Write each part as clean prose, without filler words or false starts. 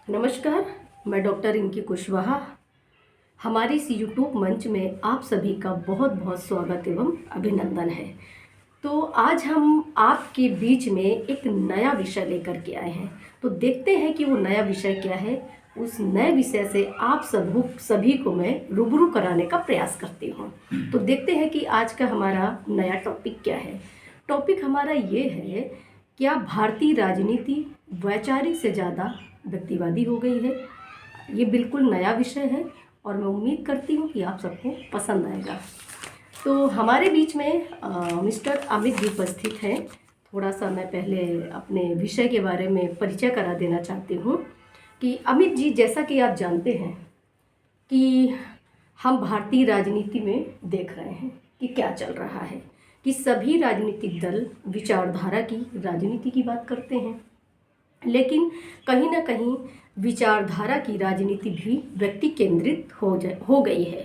नमस्कार। मैं डॉक्टर रिंकी कुशवाहा। हमारे इस यूट्यूब मंच में आप सभी का बहुत बहुत स्वागत एवं अभिनंदन है। तो आज हम आपके बीच में एक नया विषय लेकर के आए हैं। तो देखते हैं कि वो नया विषय क्या है। उस नए विषय से आप सभी को मैं रूबरू कराने का प्रयास करती हूँ। तो देखते हैं कि आज का हमारा नया टॉपिक क्या है। टॉपिक हमारा ये है, क्या भारतीय राजनीति वैचारिक से ज़्यादा व्यक्तिवादी हो गई है। ये बिल्कुल नया विषय है और मैं उम्मीद करती हूँ कि आप सबको पसंद आएगा। तो हमारे बीच में मिस्टर अमित जी उपस्थित हैं। थोड़ा सा मैं पहले अपने विषय के बारे में परिचय करा देना चाहती हूँ कि अमित जी, जैसा कि आप जानते हैं कि हम भारतीय राजनीति में देख रहे हैं कि क्या चल रहा है, कि सभी राजनीतिक दल विचारधारा की राजनीति की बात करते हैं, लेकिन कहीं ना कहीं विचारधारा की राजनीति भी व्यक्ति केंद्रित हो गई है।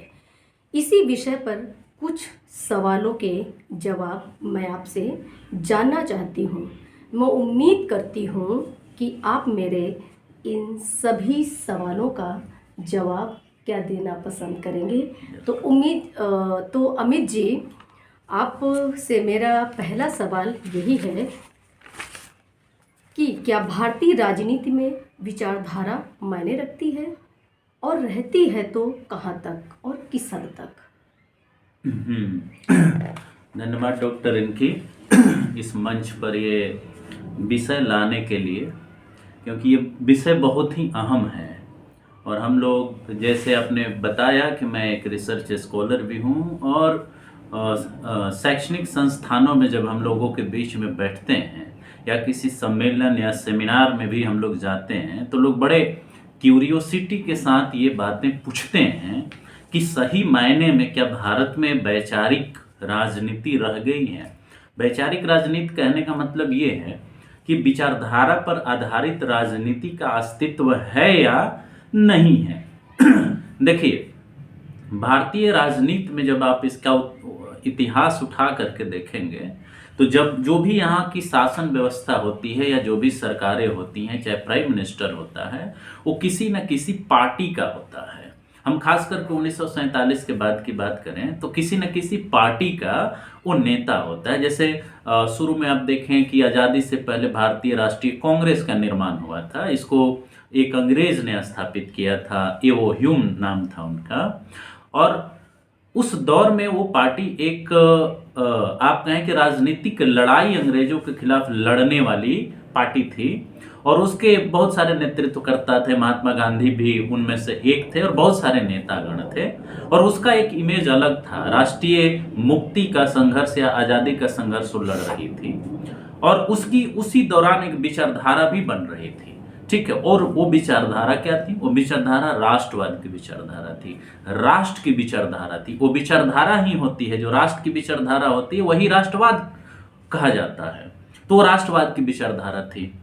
इसी विषय पर कुछ सवालों के जवाब मैं आपसे जानना चाहती हूँ। मैं उम्मीद करती हूँ कि आप मेरे इन सभी सवालों का जवाब क्या देना पसंद करेंगे। तो अमित जी, आपसे मेरा पहला सवाल यही है कि क्या भारतीय राजनीति में विचारधारा मायने रखती है, और रहती है तो कहाँ तक और किस हद तक? धन्यवाद डॉक्टर इनकी इस मंच पर ये विषय लाने के लिए, क्योंकि ये विषय बहुत ही अहम है। और हम लोग, जैसे आपने बताया कि मैं एक रिसर्च स्कॉलर भी हूँ, और शैक्षणिक संस्थानों में जब हम लोगों के बीच में बैठते हैं या किसी सम्मेलन या सेमिनार में भी हम लोग जाते हैं, तो लोग बड़े क्यूरियोसिटी के साथ ये बातें पूछते हैं कि सही मायने में क्या भारत में वैचारिक राजनीति रह गई है। वैचारिक राजनीति कहने का मतलब ये है कि विचारधारा पर आधारित राजनीति का अस्तित्व है या नहीं है। देखिए, भारतीय राजनीति में जब आप इसका इतिहास उठा करके देखेंगे, तो जब जो भी यहाँ की शासन व्यवस्था होती है या जो भी सरकारें होती हैं, चाहे प्राइम मिनिस्टर होता है, वो किसी न किसी पार्टी का होता है। हम खास करके 1947 के बाद की बात करें तो किसी न किसी पार्टी का वो नेता होता है। जैसे शुरू में आप देखें कि आज़ादी से पहले भारतीय राष्ट्रीय कांग्रेस का निर्माण हुआ था। इसको एक अंग्रेज ने स्थापित किया था, एवो ह्यूम नाम था उनका। और उस दौर में वो पार्टी एक आप कहें कि राजनीतिक लड़ाई अंग्रेजों के खिलाफ लड़ने वाली पार्टी थी। और उसके बहुत सारे नेतृत्वकर्ता थे, महात्मा गांधी भी उनमें से एक थे, और बहुत सारे नेतागण थे। और उसका एक इमेज अलग था, राष्ट्रीय मुक्ति का संघर्ष या आज़ादी का संघर्ष वो लड़ रही थी। और उसकी उसी दौरान एक विचारधारा भी बन रही थी, ठीक है। और वो विचारधारा क्या थी? वो विचारधारा राष्ट्रवाद की विचारधारा थी, राष्ट्र की विचारधारा थी। वो विचारधारा ही होती है, जो राष्ट्र की विचारधारा होती है वही राष्ट्रवाद कहा जाता है। तो राष्ट्रवाद की विचारधारा थी।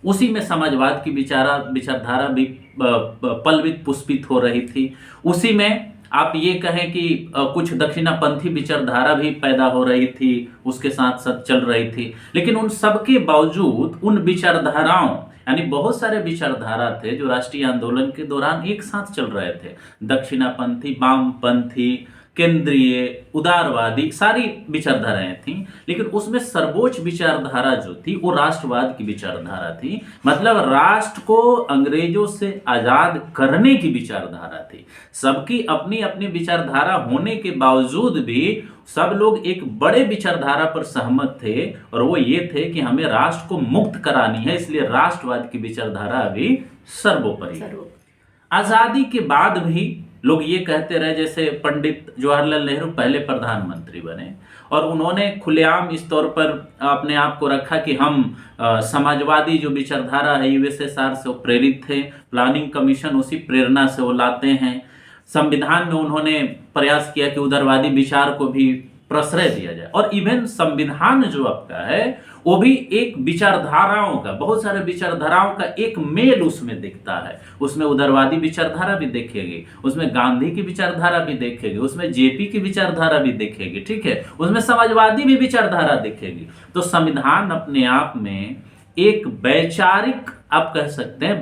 उसी में समाजवाद की विचारधारा भी पल्वित पुष्पित हो रही थी। उसी में आप ये कहें कि कुछ दक्षिणापंथी विचारधारा भी पैदा हो रही थी, उसके साथ साथ चल रही थी। लेकिन उन सब के बावजूद उन विचारधाराओं, यानी बहुत सारे विचारधारा थे जो राष्ट्रीय आंदोलन के दौरान एक साथ चल रहे थे, दक्षिणापंथी, वामपंथी, केंद्रीय, उदारवादी, सारी विचारधाराएं थीं। लेकिन उसमें सर्वोच्च विचारधारा जो थी वो राष्ट्रवाद की विचारधारा थी। मतलब राष्ट्र को अंग्रेजों से आजाद करने की विचारधारा थी। सबकी अपनी अपनी विचारधारा होने के बावजूद भी सब लोग एक बड़े विचारधारा पर सहमत थे, और वो ये थे कि हमें राष्ट्र को मुक्त करानी है, इसलिए राष्ट्रवाद की विचारधारा अभी सर्वोपरि। आजादी के बाद भी लोग ये कहते रहे, जैसे पंडित जवाहरलाल नेहरू पहले प्रधानमंत्री बने और उन्होंने खुलेआम इस तौर पर अपने आप को रखा कि हम समाजवादी जो विचारधारा है यूएसएसआर से वो प्रेरित थे। प्लानिंग कमीशन उसी प्रेरणा से वो लाते हैं। संविधान में उन्होंने प्रयास किया कि उदारवादी विचार को भी प्रश्रय दिया जाए। और इवन संविधान जो आपका है वो भी एक विचारधाराओं का, बहुत सारे विचारधाराओं का एक मेल उसमें दिखता है। उसमें उदारवादी विचारधारा भी देखेगी, उसमें गांधी की विचारधारा भी देखेगी, उसमें जेपी की विचारधारा भी देखेगी, ठीक है, उसमें समाजवादी भी विचारधारा दिखेगी। तो संविधान अपने आप में एक वैचारिक, आप कह सकते हैं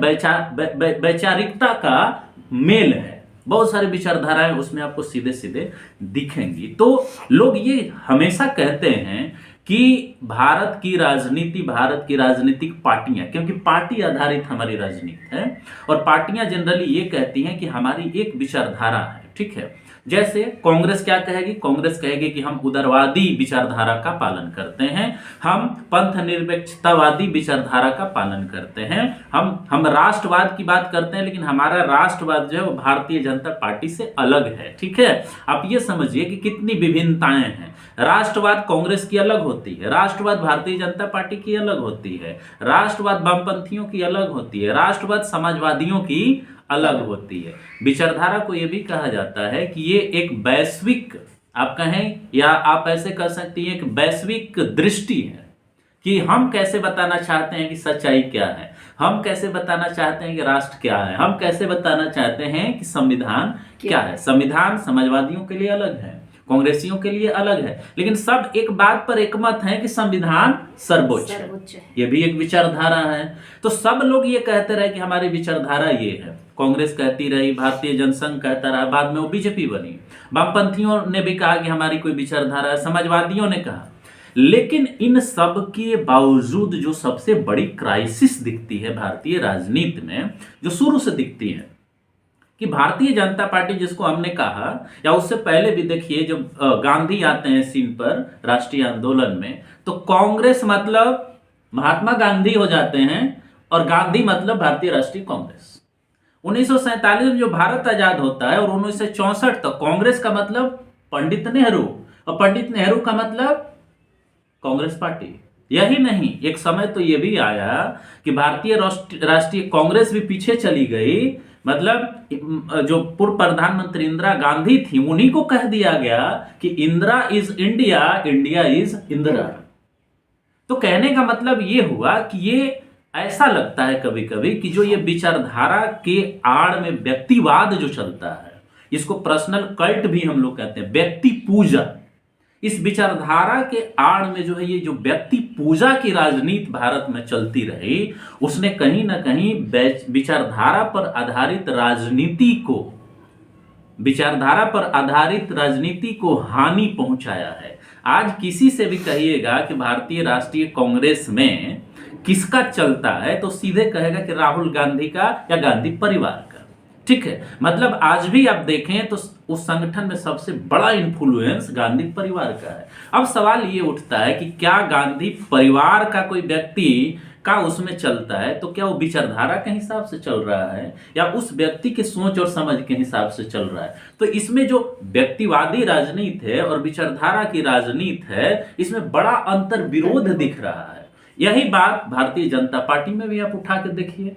वैचारिकता का मेल है। बहुत सारी विचारधाराएं उसमें आपको सीधे सीधे दिखेंगी। तो लोग ये हमेशा कहते हैं कि भारत की राजनीति, भारत की राजनीतिक पार्टियां, क्योंकि पार्टी आधारित हमारी राजनीति है, और पार्टियां जनरली ये कहती हैं कि हमारी एक विचारधारा है, ठीक है। जैसे कांग्रेस क्या कहेगी? कांग्रेस कहेगी कि हम उदारवादी विचारधारा का पालन करते हैं, हम पंथ निरपेक्षतावादी विचारधारा का पालन करते हैं, हम राष्ट्रवाद की बात करते हैं, लेकिन हमारा राष्ट्रवाद जो है वो भारतीय जनता पार्टी से अलग है, ठीक है। आप ये समझिए कि कितनी विभिन्नताएं हैं। राष्ट्रवाद कांग्रेस की अलग होती है, राष्ट्रवाद भारतीय जनता पार्टी की अलग होती है, राष्ट्रवाद वामपंथियों की अलग होती है, राष्ट्रवाद समाजवादियों की अलग होती है। विचारधारा को यह भी कहा जाता है कि ये एक वैश्विक, आप कहें या आप ऐसे कह सकती हैं, एक वैश्विक दृष्टि है कि हम कैसे बताना चाहते हैं कि सच्चाई क्या है, हम कैसे बताना चाहते हैं कि राष्ट्र क्या है, हम कैसे बताना चाहते हैं कि संविधान क्या है। संविधान समाजवादियों के लिए अलग है, कांग्रेसियों के लिए अलग है, लेकिन सब एक बात पर एकमत है कि संविधान सर्वोच्च है। ये भी एक विचारधारा है। तो सब लोग ये कहते रहे कि हमारी विचारधारा ये है। कांग्रेस कहती रही, भारतीय जनसंघ कहता रहा, बाद में वो बीजेपी बनी। वामपंथियों ने भी कहा कि हमारी कोई विचारधारा है, समाजवादियों ने कहा। लेकिन इन सब के बावजूद जो सबसे बड़ी क्राइसिस दिखती है भारतीय राजनीति में, जो शुरू से दिखती है, कि भारतीय जनता पार्टी जिसको हमने कहा, या उससे पहले भी देखिए जब गांधी आते हैं सीन पर राष्ट्रीय आंदोलन में, तो कांग्रेस मतलब महात्मा गांधी हो जाते हैं और गांधी मतलब भारतीय राष्ट्रीय कांग्रेस। 1947 में जो भारत आजाद होता है और 1964 तक कांग्रेस का मतलब पंडित नेहरू, और पंडित नेहरू का मतलब कांग्रेस पार्टी। यही नहीं, एक समय तो यह भी आया कि भारतीय राष्ट्रीय कांग्रेस भी पीछे चली गई। मतलब जो पूर्व प्रधानमंत्री इंदिरा गांधी थी, उन्हीं को कह दिया गया कि Indira is India, India is Indira. तो कहने का मतलब ये हुआ कि ये ऐसा लगता है कभी कभी कि जो ये विचारधारा के आड़ में व्यक्तिवाद जो चलता है, इसको पर्सनल कल्ट भी हम लोग कहते हैं, व्यक्ति पूजा। इस विचारधारा के आड़ में जो है ये जो व्यक्ति पूजा की राजनीति भारत में चलती रही, उसने कहीं ना कहीं विचारधारा पर आधारित राजनीति को, विचारधारा पर आधारित राजनीति को हानि पहुंचाया है। आज किसी से भी कहिएगा कि भारतीय राष्ट्रीय कांग्रेस में किसका चलता है, तो सीधे कहेगा कि राहुल गांधी का या गांधी परिवार का, ठीक है। मतलब आज भी आप देखें तो उस संगठन में सबसे बड़ा इन्फ्लुएंस गांधी परिवार का है। अब सवाल ये उठता है कि क्या गांधी परिवार का कोई व्यक्ति का उसमें चलता है, तो क्या वो विचारधारा के हिसाब से चल रहा है या उस व्यक्ति की सोच और समझ के हिसाब से चल रहा है? तो इसमें जो व्यक्तिवादी राजनीति है और विचारधारा की राजनीति है, इसमें बड़ा अंतर विरोध दिख रहा है। यही बात भारतीय जनता पार्टी में भी आप उठा के देखिए।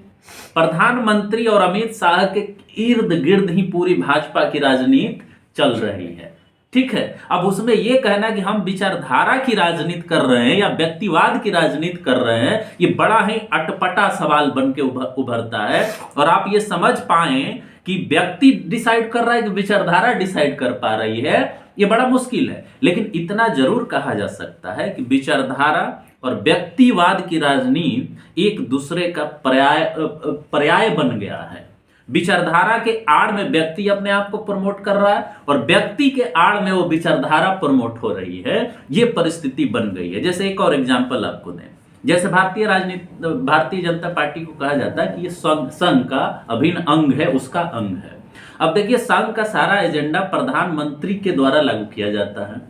प्रधानमंत्री और अमित शाह के इर्द गिर्द ही पूरी भाजपा की राजनीति चल रही है, ठीक है। अब उसमें यह कहना कि हम विचारधारा की राजनीति कर रहे हैं या व्यक्तिवाद की राजनीति कर रहे हैं, ये बड़ा ही अटपटा सवाल बन के उभरता है। और आप ये समझ पाए कि व्यक्ति डिसाइड कर रहा है कि विचारधारा डिसाइड कर पा रही है, ये बड़ा मुश्किल है। लेकिन इतना जरूर कहा जा सकता है कि विचारधारा और व्यक्तिवाद की राजनीति एक दूसरे का पर्याय बन गया है। विचारधारा के आड़ में व्यक्ति अपने आप को प्रमोट कर रहा है और व्यक्ति के आड़ में वो विचारधारा प्रमोट हो रही है। ये परिस्थिति बन गई है। जैसे एक और एग्जांपल आपको दें, जैसे भारतीय जनता पार्टी को कहा जाता है कि ये संघ का अभिन्न अंग है, उसका अंग है। अब देखिए, संघ का सारा एजेंडा प्रधानमंत्री के द्वारा लागू किया जाता है,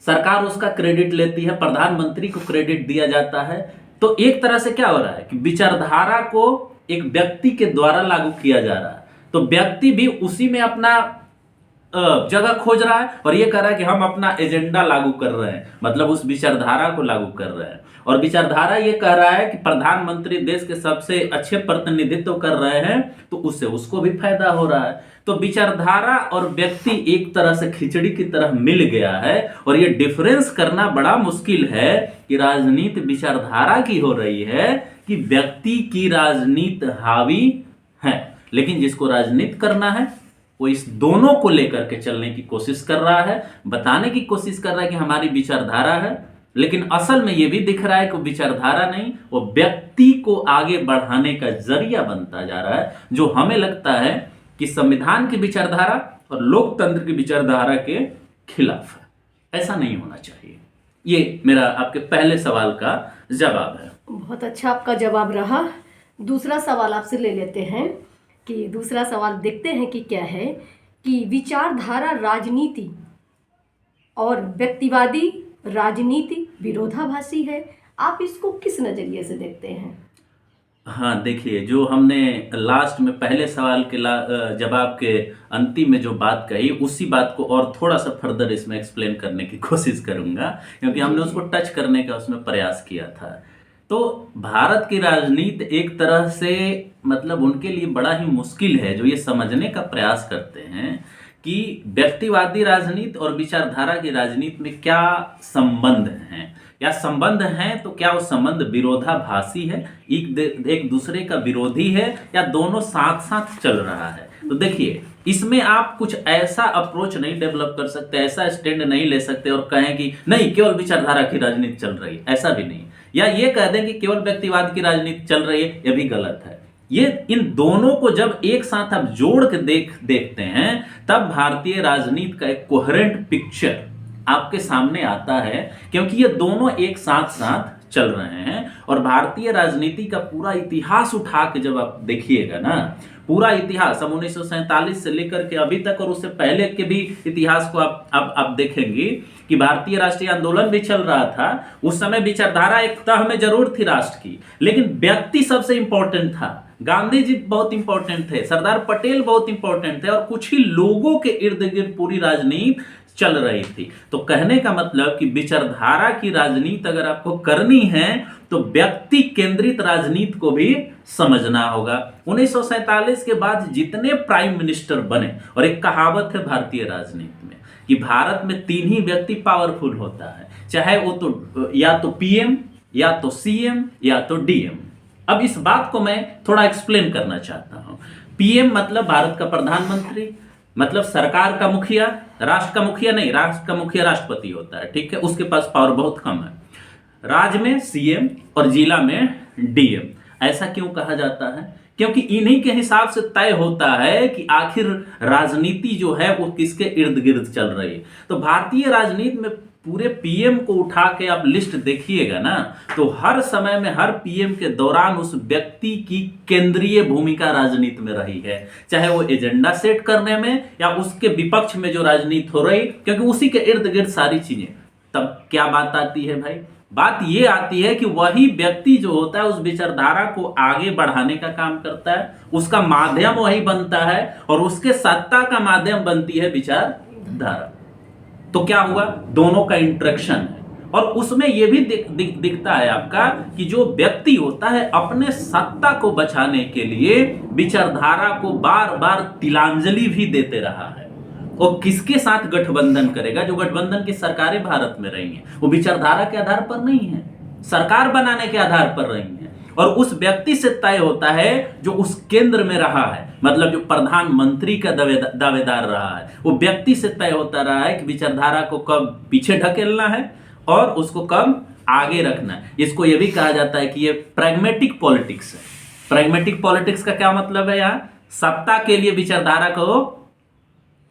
सरकार उसका क्रेडिट लेती है, प्रधानमंत्री को क्रेडिट दिया जाता है। तो एक तरह से क्या हो रहा है कि विचारधारा को एक व्यक्ति के द्वारा लागू किया जा रहा है, तो व्यक्ति भी उसी में अपना जगह खोज रहा है और ये कह रहा है कि हम अपना एजेंडा लागू कर रहे हैं, मतलब उस विचारधारा को लागू कर रहे हैं। और विचारधारा ये कह रहा है कि प्रधानमंत्री देश के सबसे अच्छे प्रतिनिधित्व कर रहे हैं, तो उससे उसको भी फायदा हो रहा है। तो विचारधारा और व्यक्ति एक तरह से खिचड़ी की तरह मिल गया है। और ये डिफरेंस करना बड़ा मुश्किल है कि राजनीति विचारधारा की हो रही है कि व्यक्ति की राजनीति हावी है। लेकिन जिसको राजनीति करना है वो इस दोनों को लेकर के चलने की कोशिश कर रहा है, बताने की कोशिश कर रहा है कि हमारी विचारधारा है लेकिन असल में ये भी दिख रहा है कि विचारधारा नहीं, वो व्यक्ति को आगे बढ़ाने का जरिया बनता जा रहा है, जो हमें लगता है कि संविधान की विचारधारा और लोकतंत्र की विचारधारा के खिलाफ है। ऐसा नहीं होना चाहिए। ये मेरा आपके पहले सवाल का जवाब है। बहुत अच्छा आपका जवाब रहा। दूसरा सवाल आपसे ले लेते हैं कि दूसरा सवाल देखते हैं कि क्या है कि विचारधारा राजनीति और व्यक्तिवादी राजनीति विरोधाभासी है। आप इसको किस नज़रिए से देखते हैं? हाँ, देखिए, जो हमने लास्ट में पहले सवाल के जवाब के अंतिम में जो बात कही, उसी बात को और थोड़ा सा फर्दर इसमें एक्सप्लेन करने की कोशिश करूंगा, क्योंकि हमने उसको टच करने का उसमें प्रयास किया था। तो भारत की राजनीति एक तरह से मतलब उनके लिए बड़ा ही मुश्किल है जो ये समझने का प्रयास करते हैं कि व्यक्तिवादी राजनीति और विचारधारा की राजनीति में क्या संबंध हैं, या संबंध हैं तो क्या वो संबंध विरोधाभासी है, एक दूसरे का विरोधी है, या दोनों साथ साथ चल रहा है। तो देखिए, इसमें आप कुछ ऐसा अप्रोच नहीं डेवलप कर सकते, ऐसा स्टैंड नहीं ले सकते और कहें कि नहीं केवल विचारधारा की राजनीति चल रही है, ऐसा भी नहीं। या ये कह दें कि केवल व्यक्तिवाद की राजनीति चल रही है, यह भी गलत है। ये इन दोनों को जब एक साथ आप जोड़ के देखते हैं, तब भारतीय राजनीति का एक कोहेरेंट पिक्चर आपके सामने आता है, क्योंकि ये दोनों एक साथ साथ चल रहे हैं। और भारतीय राजनीति का पूरा इतिहास उठा के जब आप देखिएगा ना, पूरा इतिहास हम 1947 से लेकर के अभी तक और उससे पहले के भी इतिहास को आप देखेंगे कि भारतीय राष्ट्रीय आंदोलन भी चल रहा था। उस समय विचारधारा एक तह में जरूर थी राष्ट्र की, लेकिन व्यक्ति सबसे इंपॉर्टेंट था। गांधी जी बहुत इंपॉर्टेंट थे, सरदार पटेल बहुत इंपॉर्टेंट थे, और कुछ ही लोगों के इर्द गिर्द पूरी राजनीति चल रही थी। तो कहने का मतलब कि विचारधारा की राजनीति अगर आपको करनी है तो व्यक्ति केंद्रित राजनीति को भी समझना होगा। 1947 के बाद जितने प्राइम मिनिस्टर बने, और एक कहावत है भारतीय राजनीति में कि भारत में 3 ही व्यक्ति पावरफुल होता है, चाहे वो तो या तो पीएम, या तो सीएम, या तो डीएम। अब इस बात को मैं थोड़ा एक्सप्लेन करना चाहता हूं। पीएम मतलब भारत का प्रधानमंत्री, मतलब सरकार का मुखिया, राष्ट्र का मुखिया नहीं, राष्ट्र का मुखिया राष्ट्रपति होता है, ठीक है, उसके पास पावर बहुत कम है। राज्य में सीएम और जिला में डीएम। ऐसा क्यों कहा जाता है? क्योंकि इन्हीं के हिसाब से तय होता है कि आखिर राजनीति जो है वो किसके इर्द गिर्द चल रही है। तो भारतीय राजनीति में पूरे पीएम को उठा के आप लिस्ट देखिएगा ना, तो हर समय में हर पीएम के दौरान उस व्यक्ति की केंद्रीय भूमिका राजनीति में रही है, चाहे वो एजेंडा सेट करने में या उसके विपक्ष में जो राजनीति हो रही, क्योंकि उसी के इर्द गिर्द सारी चीजें। तब क्या बात आती है भाई? बात ये आती है कि वही व्यक्ति जो होता है उस विचारधारा को आगे बढ़ाने का काम करता है, उसका माध्यम वही बनता है, और उसके सत्ता का माध्यम बनती है विचारधारा। तो क्या हुआ? दोनों का इंटरेक्शन है, और उसमें यह भी दिखता है आपका कि जो व्यक्ति होता है अपने सत्ता को बचाने के लिए विचारधारा को बार बार तिलांजलि भी देते रहा है। और किसके साथ गठबंधन करेगा? जो गठबंधन की सरकारें भारत में रही हैं वो विचारधारा के आधार पर नहीं है, सरकार बनाने के आधार पर रही हैं। और उस व्यक्ति से तय होता है जो उस केंद्र में रहा है, मतलब जो प्रधानमंत्री का दावेदार रहा है, वो व्यक्ति से तय होता रहा है कि विचारधारा को कब पीछे ढकेलना है और उसको कब आगे रखना है। इसको ये भी कहा जाता है कि ये प्रैग्मेटिक पॉलिटिक्स है। प्रैग्मेटिक पॉलिटिक्स का क्या मतलब है? यहाँ सत्ता के लिए विचारधारा को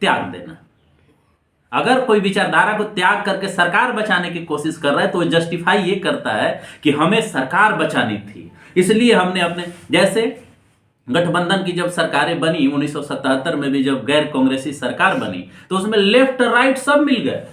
त्याग देना। अगर कोई विचारधारा को त्याग करके सरकार बचाने की कोशिश कर रहा है तो जस्टिफाई ये करता है कि हमें सरकार बचानी थी, इसलिए हमने अपने, जैसे गठबंधन की जब सरकारें बनी 1977 में भी जब गैर कांग्रेसी सरकार बनी तो उसमें लेफ्ट राइट सब मिल गए,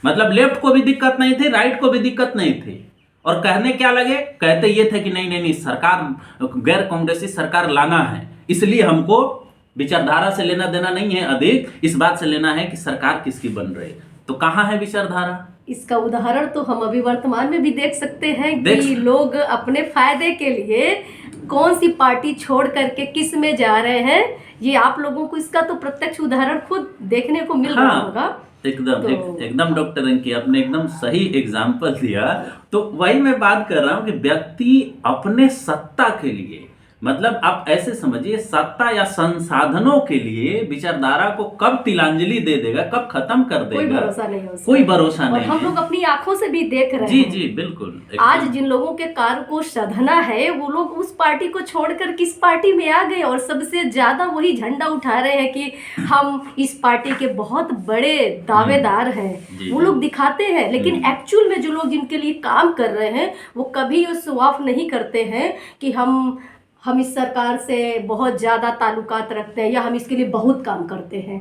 मतलब लेफ्ट को भी दिक्कत नहीं थी, राइट को भी दिक्कत नहीं थी। और कहने क्या लगे? कहते ये थे कि नहीं नहीं नहीं, सरकार गैर कांग्रेसी सरकार लाना है, इसलिए हमको विचारधारा से लेना देना नहीं है, अधिक इस बात से लेना है कि सरकार किसकी बन रही है। तो कहाँ है विचारधारा? इसका उदाहरण तो हम अभी वर्तमान में भी देख सकते हैं कि लोग अपने फायदे के लिए कौन सी पार्टी छोड़ करके किस में जा रहे हैं। ये आप लोगों को इसका तो प्रत्यक्ष उदाहरण खुद देखने को मिल रहा होगा। एकदम डॉक्टर इनकी आपने एकदम सही एग्जाम्पल दिया। तो वही मैं बात कर रहा हूँ कि व्यक्ति अपने सत्ता के लिए, मतलब आप ऐसे समझिए, सत्ता या संसाधनों के लिए विचारधारा को कब तिलांजलि दे देगा, कब खत्म कर कोई देगा, भरोसा नहीं है उसका। कोई भरोसा और नहीं हम है। लोग अपनी आंखों से भी देख रहे जी हैं। जी बिल्कुल। आज एकदम। जिन लोगों के कार्य को सराहना है वो लोग उस पार्टी को छोड़कर किस पार्टी में आ गए, और सबसे ज्यादा वही झंडा उठा रहे हैं कि हम इस पार्टी के बहुत बड़े दावेदार हैं। जी, वो जी। लोग दिखाते हैं, लेकिन एक्चुअल में जो लोग जिनके लिए काम कर रहे हैं वो कभी ये शो ऑफ नहीं करते हैं कि हम इस सरकार से बहुत ज़्यादा ताल्लुकात रखते हैं या हम इसके लिए बहुत काम करते हैं।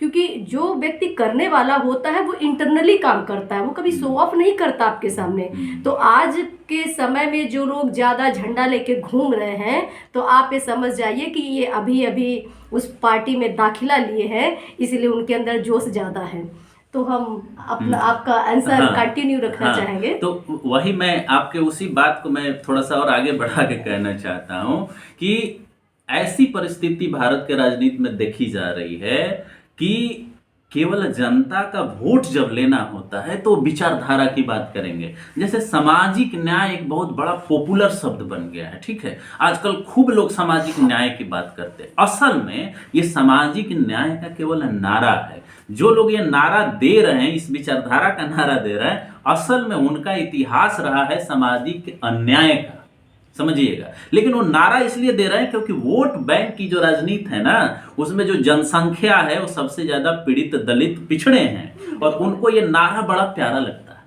क्योंकि जो व्यक्ति करने वाला होता है वो इंटरनली काम करता है, वो कभी शो ऑफ नहीं करता आपके सामने। तो आज के समय में जो लोग ज़्यादा झंडा लेके घूम रहे हैं, तो आप ये समझ जाइए कि ये अभी अभी उस पार्टी में दाखिला लिए हैं, इसलिए उनके अंदर जोश ज़्यादा है। तो हम अपना आपका आंसर कंटिन्यू रखना चाहेंगे। तो वही मैं आपके उसी बात को मैं थोड़ा सा और आगे बढ़ा के कहना चाहता हूं कि ऐसी परिस्थिति भारत के राजनीति में देखी जा रही है कि केवल जनता का वोट जब लेना होता है तो विचारधारा की बात करेंगे। जैसे सामाजिक न्याय एक बहुत बड़ा पॉपुलर शब्द बन गया है, ठीक है। आजकल खूब लोग सामाजिक न्याय की बात करते हैं। असल में ये सामाजिक न्याय का केवल नारा है। जो लोग ये नारा दे रहे हैं, इस विचारधारा का नारा दे रहे हैं, असल में उनका इतिहास रहा है सामाजिक अन्याय का, समझिएगा। लेकिन वो नारा इसलिए दे रहे हैं क्योंकि वोट बैंक की जो राजनीति है ना, उसमें जो जनसंख्या है वो सबसे ज्यादा पीड़ित, दलित, पिछड़े हैं, और उनको ये नारा बड़ा प्यारा लगता है।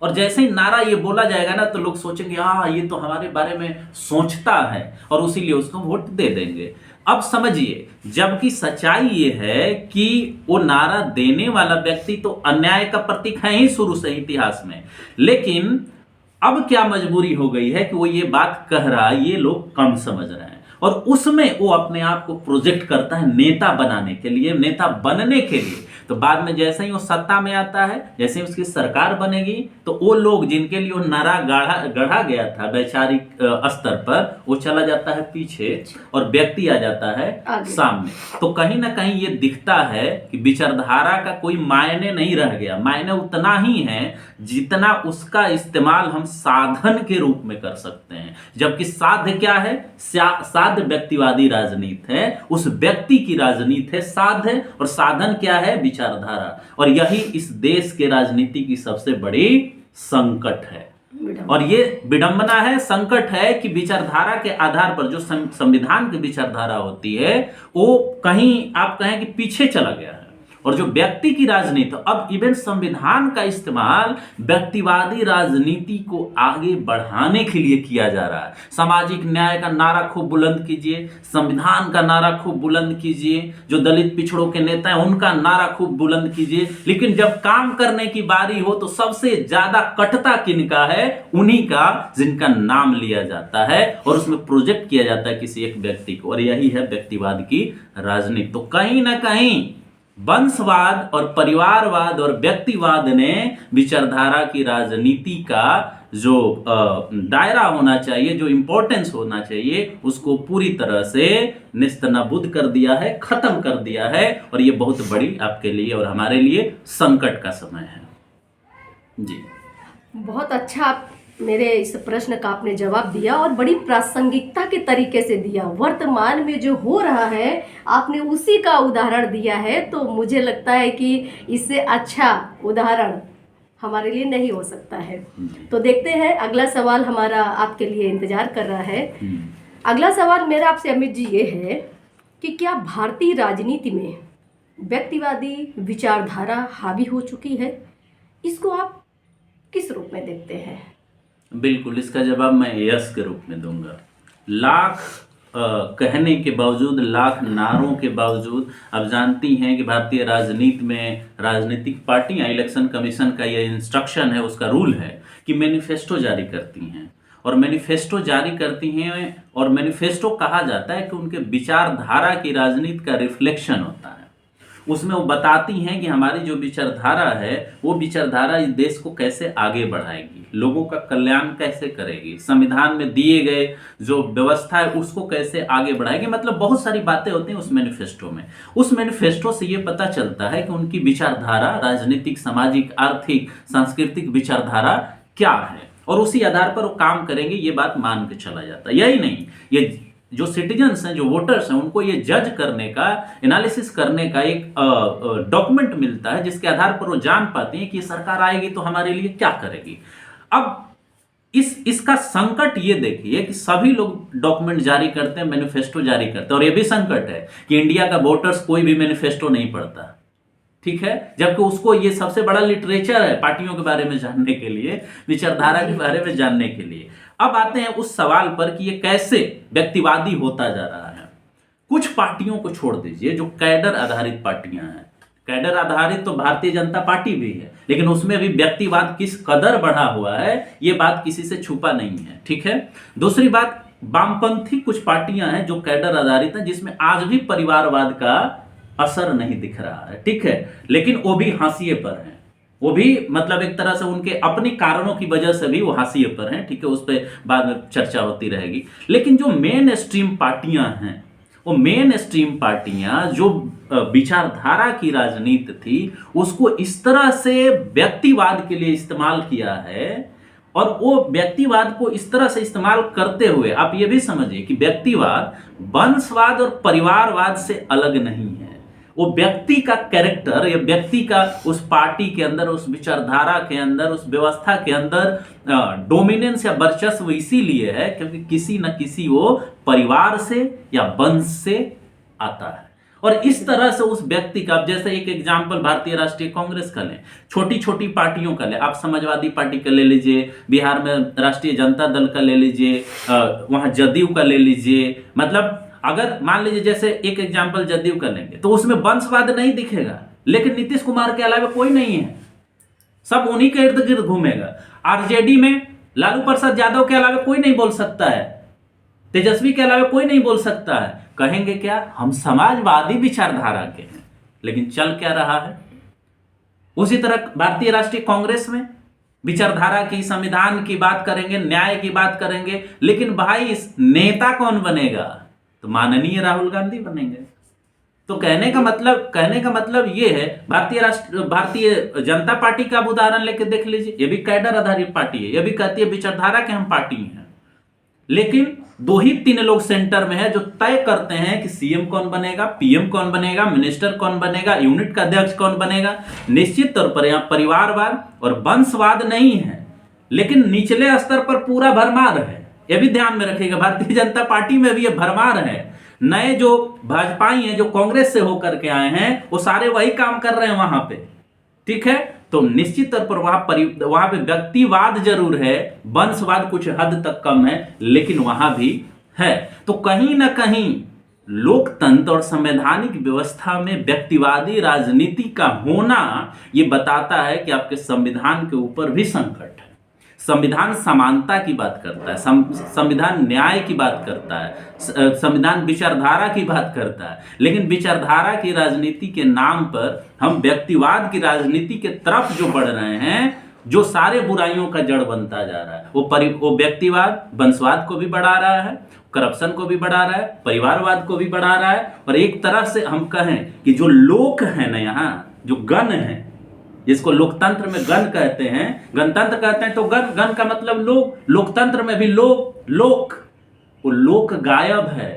और जैसे ही नारा ये बोला जाएगा ना, तो लोग सोचेंगे हाँ ये तो हमारे बारे में सोचता है, और उसीलिए उसको वोट दे देंगे। अब समझिए, जबकि सच्चाई ये है कि वो नारा देने वाला व्यक्ति तो अन्याय का प्रतीक है ही शुरू से इतिहास में, लेकिन अब क्या मजबूरी हो गई है कि वो ये बात कह रहा है, ये लोग कम समझ रहे हैं, और उसमें वो अपने आप को प्रोजेक्ट करता है नेता बनाने के लिए, नेता बनने के लिए। तो बाद में जैसे ही वो सत्ता में आता है, जैसे ही उसकी सरकार बनेगी, तो वो लोग जिनके लिए वो नारा गढ़ा गया था वैचारिक स्तर पर, वो चला जाता है पीछे और व्यक्ति आ जाता है सामने। तो कहीं ना कहीं ये दिखता है कि विचारधारा का कोई मायने नहीं रह गया। मायने उतना ही है जितना उसका इस्तेमाल हम साधन के रूप में कर सकते हैं। जबकि साध्य क्या है? साध्य व्यक्तिवादी राजनीति है, उस व्यक्ति की राजनीति है साध्य, और साधन क्या है? विचारधारा। और यही इस देश के राजनीति की सबसे बड़ी संकट है, और ये विडंबना है, संकट है कि विचारधारा के आधार पर जो संविधान की विचारधारा होती है वो कहीं आप कहें कि पीछे चला गया है, और जो व्यक्ति की राजनीति, अब इवन संविधान का इस्तेमाल व्यक्तिवादी राजनीति को आगे बढ़ाने के लिए किया जा रहा है। सामाजिक न्याय का नारा खूब बुलंद कीजिए, संविधान का नारा खूब बुलंद कीजिए, जो दलित पिछड़ों के नेता हैं उनका नारा खूब बुलंद कीजिए, लेकिन जब काम करने की बारी हो तो सबसे ज्यादा कटता किनका है? उन्हीं का जिनका नाम लिया जाता है और उसमें प्रोजेक्ट किया जाता है किसी एक व्यक्ति को, और यही है व्यक्तिवाद की राजनीति। तो कहीं ना कहीं वंशवाद और परिवारवाद और व्यक्तिवाद ने विचारधारा की राजनीति का जो दायरा होना चाहिए, जो इंपॉर्टेंस होना चाहिए, उसको पूरी तरह से नेस्तनाबूद कर दिया है, खत्म कर दिया है, और ये बहुत बड़ी आपके लिए और हमारे लिए संकट का समय है। जी, बहुत अच्छा मेरे इस प्रश्न का आपने जवाब दिया, और बड़ी प्रासंगिकता के तरीके से दिया। वर्तमान में जो हो रहा है आपने उसी का उदाहरण दिया है, तो मुझे लगता है कि इससे अच्छा उदाहरण हमारे लिए नहीं हो सकता है। तो देखते हैं, अगला सवाल हमारा आपके लिए इंतजार कर रहा है। अगला सवाल मेरा आपसे अमित जी ये है कि क्या भारतीय राजनीति में व्यक्तिवादी विचारधारा हावी हो चुकी है? इसको आप किस रूप में देखते हैं? बिल्कुल, इसका जवाब मैं यस के रूप में दूंगा। लाख कहने के बावजूद, लाख नारों के बावजूद, आप जानती हैं कि भारतीय राजनीति में राजनीतिक पार्टियां, इलेक्शन कमीशन का ये इंस्ट्रक्शन है, उसका रूल है कि मैनिफेस्टो जारी करती हैं, और मैनिफेस्टो जारी करती हैं, और मैनिफेस्टो कहा जाता है कि उनके विचारधारा की राजनीति का रिफ्लेक्शन होता है। उसमें वो बताती हैं कि हमारी जो विचारधारा है वो विचारधारा इस देश को कैसे आगे बढ़ाएगी, लोगों का कल्याण कैसे करेगी, संविधान में दिए गए जो व्यवस्था है उसको कैसे आगे बढ़ाएगी। मतलब बहुत सारी बातें होती हैं उस मैनिफेस्टो में। उस मैनिफेस्टो से ये पता चलता है कि उनकी विचारधारा, राजनीतिक, सामाजिक, आर्थिक, सांस्कृतिक विचारधारा क्या है, और उसी आधार पर वो काम करेंगे, ये बात मान के चला जाता है। यही नहीं, ये जो सिटीजन्स हैं, जो वोटर्स हैं, उनको ये जज करने का, एनालिसिस करने का एक डॉक्यूमेंट मिलता है, जिसके आधार पर वो जान पाते हैं कि ये सरकार आएगी तो हमारे लिए क्या करेगी। अब इसका संकट ये देखिए कि सभी लोग डॉक्यूमेंट जारी करते हैं, मैनिफेस्टो जारी करते हैं, और ये भी संकट है कि इंडिया का वोटर्स कोई भी मैनिफेस्टो नहीं पढ़ता, ठीक है, जबकि उसको ये सबसे बड़ा लिटरेचर है पार्टियों के बारे में जानने के लिए, विचारधारा के बारे में जानने के लिए। अब आते हैं उस सवाल पर कि ये कैसे व्यक्तिवादी होता जा रहा है। कुछ पार्टियों को छोड़ दीजिए जो कैडर आधारित पार्टियां हैं, कैडर आधारित तो भारतीय जनता पार्टी भी है, लेकिन उसमें भी व्यक्तिवाद किस कदर बढ़ा हुआ है ये बात किसी से छुपा नहीं है, ठीक है। दूसरी बात, वामपंथी कुछ पार्टियां हैं जो कैडर आधारित हैं, जिसमें आज भी परिवारवाद का असर नहीं दिख रहा है, ठीक है, लेकिन वो भी हाशिए पर हैं, वो भी मतलब एक तरह से उनके अपने कारणों की वजह से भी वो हाशिए पर हैं, ठीक है, उस पर बाद में चर्चा होती रहेगी। लेकिन जो मेन स्ट्रीम पार्टियां हैं, वो मेन स्ट्रीम पार्टियां जो विचारधारा की राजनीति थी, उसको इस तरह से व्यक्तिवाद के लिए इस्तेमाल किया है, और वो व्यक्तिवाद को इस तरह से इस्तेमाल करते हुए आप ये भी समझिए कि व्यक्तिवाद वंशवाद और परिवारवाद से अलग नहीं है। वो व्यक्ति का कैरेक्टर या व्यक्ति का उस पार्टी के अंदर, उस विचारधारा के अंदर, उस व्यवस्था के अंदर डोमिनेंस या वर्चस्व इसीलिए है क्योंकि किसी न किसी वो परिवार से या वंश से आता है। और इस तरह से उस व्यक्ति का, जैसे एक एग्जाम्पल भारतीय राष्ट्रीय कांग्रेस का लें, छोटी छोटी पार्टियों का लें, आप समाजवादी पार्टी का ले लीजिए, बिहार में राष्ट्रीय जनता दल का ले लीजिए, वहां जदयू का ले लीजिए, मतलब अगर मान लीजिए जैसे एक एग्जाम्पल जदयू का लेंगे तो उसमें वंशवाद नहीं दिखेगा, लेकिन नीतीश कुमार के अलावा कोई नहीं है, सब उन्हीं के इर्द गिर्द घूमेगा। आरजेडी में लालू प्रसाद यादव के अलावा कोई नहीं बोल सकता है, तेजस्वी के अलावा कोई नहीं बोल सकता है। कहेंगे क्या, हम समाजवादी विचारधारा के हैं, लेकिन चल क्या रहा है। उसी तरह भारतीय राष्ट्रीय कांग्रेस में विचारधारा की, संविधान की बात करेंगे, न्याय की बात करेंगे, लेकिन भाई इस नेता कौन बनेगा, तो माननीय राहुल गांधी बनेंगे। तो कहने का मतलब ये है, भारतीय जनता पार्टी का उदाहरण लेकर देख लीजिए, ये भी कैडर आधारित पार्टी है, ये भी कहती है विचारधारा के हम पार्टी हैं, लेकिन 2 ही 3 लोग सेंटर में है जो तय करते हैं कि सीएम कौन बनेगा, पीएम कौन बनेगा, मिनिस्टर कौन बनेगा, यूनिट का अध्यक्ष कौन बनेगा। निश्चित तौर पर यहाँ परिवारवाद और वंशवाद नहीं है, लेकिन निचले स्तर पर पूरा भरमार है, ये भी ध्यान में रखिएगा। भारतीय जनता पार्टी में भी ये भरमार है। नए जो भाजपाई हैं, जो कांग्रेस से होकर के आए हैं, वो सारे वही काम कर रहे हैं वहां पे, ठीक है। तो निश्चित तौर पर वहां पे व्यक्तिवाद जरूर है, वंशवाद कुछ हद तक कम है, लेकिन वहां भी है। तो कहीं ना कहीं लोकतंत्र और संवैधानिक व्यवस्था में व्यक्तिवादी राजनीति का होना ये बताता है कि आपके संविधान के ऊपर भी संकट है। संविधान समानता की बात करता है, संविधान न्याय की बात करता है, संविधान विचारधारा की बात करता है, लेकिन विचारधारा की राजनीति के नाम पर हम व्यक्तिवाद की राजनीति के तरफ जो बढ़ रहे हैं, जो सारे बुराइयों का जड़ बनता जा रहा है, वो व्यक्तिवाद वंशवाद को भी बढ़ा रहा है, करप्शन को भी बढ़ा रहा है, परिवारवाद को भी बढ़ा रहा है। और एक तरह से हम कहें कि जो लोक है ना, यहाँ जो गण है, जिसको लोकतंत्र में गण कहते हैं, गणतंत्र कहते हैं, तो गण का मतलब लोक, लोकतंत्र में भी लोक, वो लोक गायब है।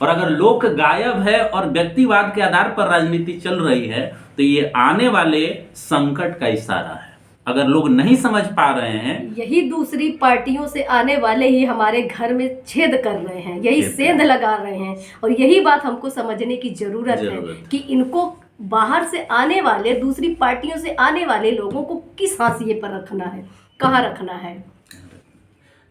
और अगर लोक गायब है और व्यक्तिवाद के आधार पर राजनीति चल रही है, तो ये आने वाले संकट का इशारा है। अगर लोग नहीं समझ पा रहे हैं, यही दूसरी पार्टियों से आने वाले ही हमारे घर में छेद कर रहे हैं, यही सेंध लगा रहे हैं, और यही बात हमको समझने की जरूरत है कि इनको बाहर से आने वाले, दूसरी पार्टियों से आने वाले लोगों को किस हाशिए पर रखना है, कहाँ रखना है।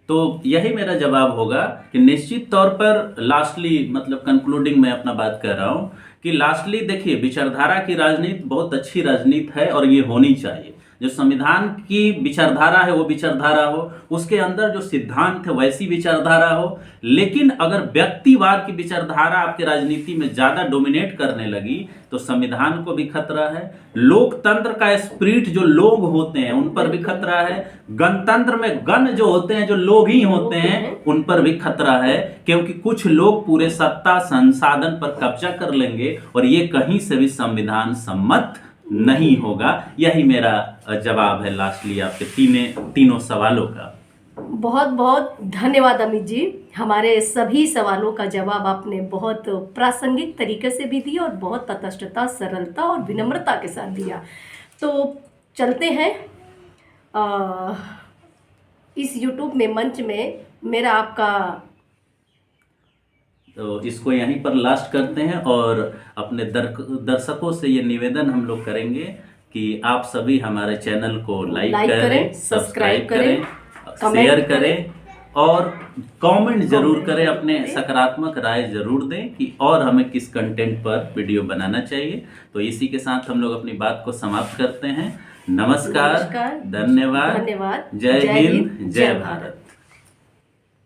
तो यही मेरा जवाब होगा कि निश्चित तौर पर लास्टली, मतलब कंक्लूडिंग मैं अपना बात कर रहा हूं कि लास्टली देखिए, विचारधारा की राजनीति बहुत अच्छी राजनीति है और ये होनी चाहिए। जो संविधान की विचारधारा है वो विचारधारा हो, उसके अंदर जो सिद्धांत है वैसी विचारधारा हो, लेकिन अगर व्यक्तिवाद की विचारधारा आपकी राजनीति में ज्यादा डोमिनेट करने लगी तो संविधान को भी खतरा है, लोकतंत्र का स्पिरिट जो लोग होते हैं उन पर भी खतरा है, गणतंत्र में गण जो होते हैं, जो लोग ही होते हैं, उन पर भी खतरा है, क्योंकि कुछ लोग पूरे सत्ता संसाधन पर कब्जा कर लेंगे और ये कहीं से भी संविधान सम्मत नहीं होगा। यही मेरा जवाब है लास्टली आपके तीनों सवालों का। बहुत बहुत धन्यवाद अमित जी। हमारे सभी सवालों का जवाब आपने बहुत प्रासंगिक तरीके से भी दिया और बहुत तटस्थता, सरलता और विनम्रता के साथ दिया। तो चलते हैं इस यूट्यूब में मंच में मेरा आपका तो इसको यहीं पर लास्ट करते हैं और अपने दर्शकों से ये निवेदन हम लोग करेंगे कि आप सभी हमारे चैनल को लाइक करें, सब्सक्राइब करें, शेयर करें और कमेंट जरूर करें। अपने सकारात्मक राय जरूर दें कि और हमें किस कंटेंट पर वीडियो बनाना चाहिए। तो इसी के साथ हम लोग अपनी बात को समाप्त करते हैं। नमस्कार, धन्यवाद, धन्यवाद, जय हिंद, जय भारत।